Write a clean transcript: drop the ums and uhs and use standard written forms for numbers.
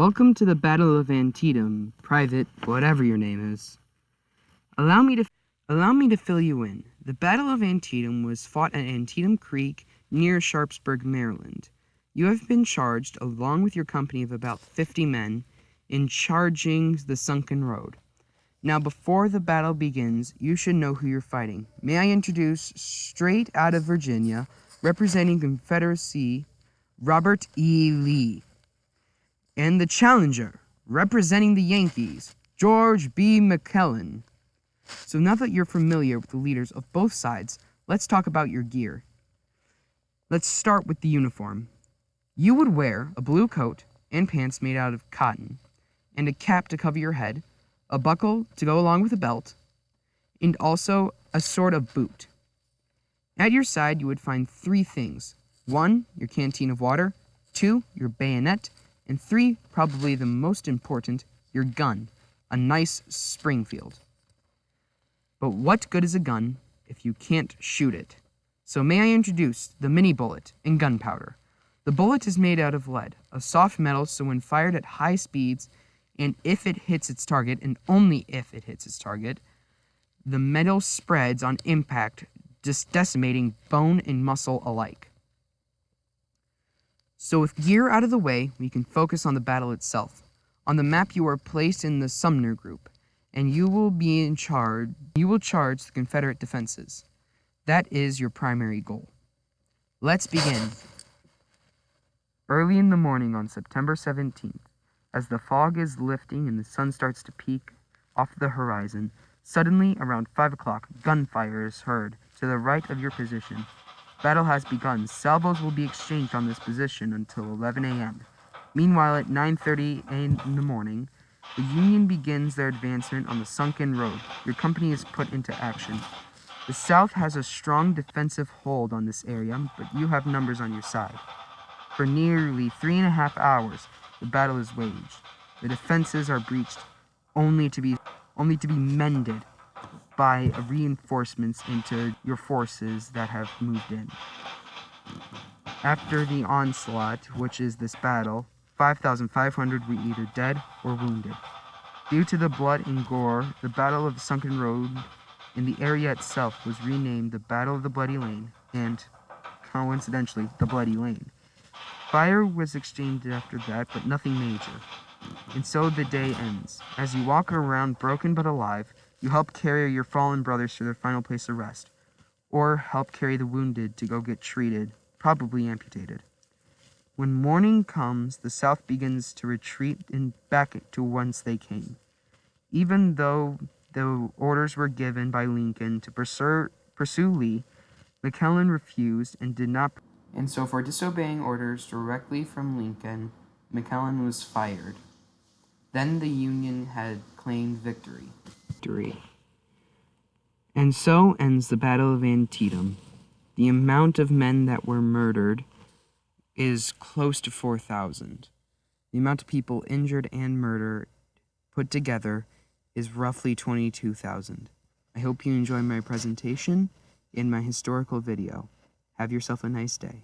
Welcome to the Battle of Antietam, Private, whatever your name is. Allow me to fill you in. The Battle of Antietam was fought at Antietam Creek near Sharpsburg, Maryland. You have been charged, along with your company of about 50 men, in charging the sunken road. Now, before the battle begins, you should know who you're fighting. May I introduce, straight out of Virginia, representing Confederacy, Robert E. Lee. And the challenger, representing the Yankees, George B. McClellan. So now that you're familiar with the leaders of both sides, let's talk about your gear. Let's start with the uniform. You would wear a blue coat and pants made out of cotton, and a cap to cover your head, a buckle to go along with a belt, and also a sort of boot. At your side, you would find 3 things. 1, your canteen of water. 2, your bayonet. And 3, probably the most important, your gun, a nice Springfield. But what good is a gun if you can't shoot it? So may I introduce the mini bullet and gunpowder. The bullet is made out of lead, a soft metal, so when fired at high speeds, and if it hits its target, and only if it hits its target, the metal spreads on impact, just decimating bone and muscle alike. So with gear out of the way, we can focus on the battle itself. On the map, you are placed in the Sumner Group, and you will charge the Confederate defenses. That is your primary goal. Let's begin. Early in the morning on September 17th, as the fog is lifting and the sun starts to peek off the horizon, suddenly, around 5 o'clock, gunfire is heard to the right of your position. Battle has begun. Salvos will be exchanged on this position until 11 a.m. Meanwhile, at 9:30 in the morning, the Union begins their advancement on the sunken road. Your company is put into action. The South has a strong defensive hold on this area, but you have numbers on your side. For nearly 3.5 hours, the battle is waged. The defenses are breached, only to be mended by reinforcements into your forces that have moved in. After the onslaught, which is this battle, 5,500 were either dead or wounded. Due to the blood and gore, the Battle of the Sunken Road in the area itself was renamed the Battle of the Bloody Lane and, coincidentally, the Bloody Lane. Fire was exchanged after that, but nothing major. And so the day ends. As you walk around broken but alive, you help carry your fallen brothers to their final place of rest, or help carry the wounded to go get treated, probably amputated. When morning comes, the South begins to retreat back to whence they came. Even though the orders were given by Lincoln to pursue Lee, McClellan refused and did not. And so for disobeying orders directly from Lincoln, McClellan was fired. Then the Union had claimed victory. And so ends the Battle of Antietam. The amount of men that were murdered is close to 4,000. The amount of people injured and murdered put together is roughly 22,000. I hope you enjoy my presentation and my historical video. Have yourself a nice day.